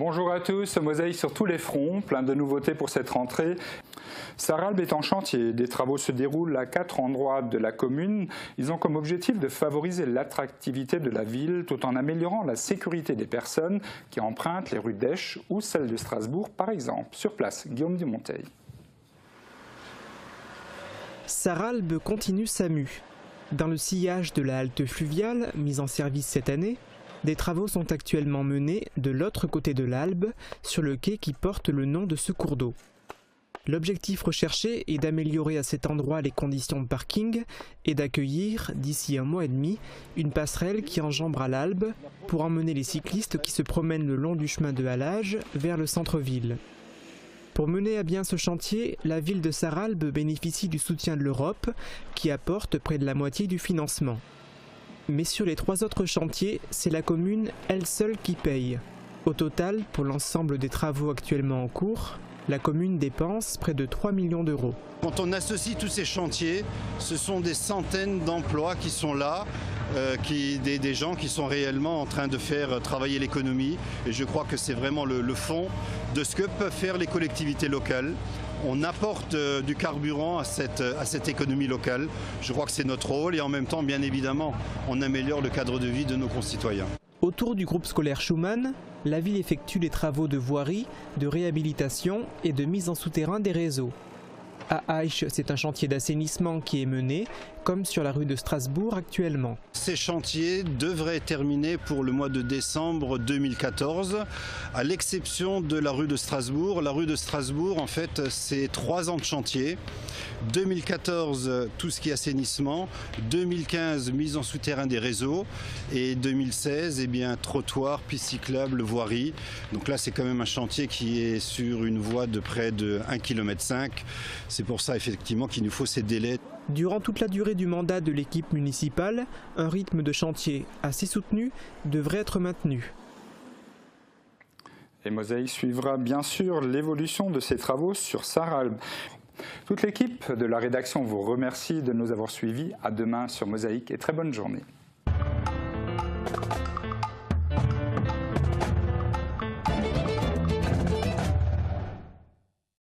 Bonjour à tous, Mosaïque sur tous les fronts, plein de nouveautés pour cette rentrée. Sarralbe est en chantier, des travaux se déroulent à 4 endroits de la commune. Ils ont comme objectif de favoriser l'attractivité de la ville tout en améliorant la sécurité des personnes qui empruntent les rues d'Esch ou celles de Strasbourg par exemple. Sur place, Guillaume Dumonteil. Sarralbe continue sa mue. Dans le sillage de la halte fluviale, mise en service cette année, des travaux sont actuellement menés de l'autre côté de l'Albe, sur le quai qui porte le nom de ce cours d'eau. L'objectif recherché est d'améliorer à cet endroit les conditions de parking et d'accueillir, d'ici un mois et demi, une passerelle qui enjambera l'Albe pour emmener les cyclistes qui se promènent le long du chemin de halage vers le centre-ville. Pour mener à bien ce chantier, la ville de Sarralbe bénéficie du soutien de l'Europe qui apporte près de la moitié du financement. Mais sur les 3 autres chantiers, c'est la commune elle seule qui paye. Au total, pour l'ensemble des travaux actuellement en cours, la commune dépense près de 3 millions d'euros. Quand on associe tous ces chantiers, ce sont des centaines d'emplois qui sont là, des gens qui sont réellement en train de faire travailler l'économie. Et je crois que c'est vraiment le fond de ce que peuvent faire les collectivités locales. On apporte du carburant à cette économie locale. Je crois que c'est notre rôle et en même temps, bien évidemment, on améliore le cadre de vie de nos concitoyens. Autour du groupe scolaire Schumann, la ville effectue les travaux de voirie, de réhabilitation et de mise en souterrain des réseaux. À Aich, c'est un chantier d'assainissement qui est mené, comme sur la rue de Strasbourg actuellement. Ces chantiers devraient terminer pour le mois de décembre 2014, à l'exception de la rue de Strasbourg. La rue de Strasbourg, en fait, c'est 3 ans de chantier. 2014, tout ce qui est assainissement. 2015, mise en souterrain des réseaux. Et 2016, eh bien, trottoir, piste cyclable, voirie. Donc là, c'est quand même un chantier qui est sur une voie de près de 1,5 km. C'est pour ça, effectivement, qu'il nous faut ces délais. Durant toute la durée du mandat de l'équipe municipale, un rythme de chantier assez soutenu devrait être maintenu. Et Mosaïque suivra bien sûr l'évolution de ces travaux sur Sarralbe. Toute l'équipe de la rédaction vous remercie de nous avoir suivis. À demain sur Mosaïque et très bonne journée.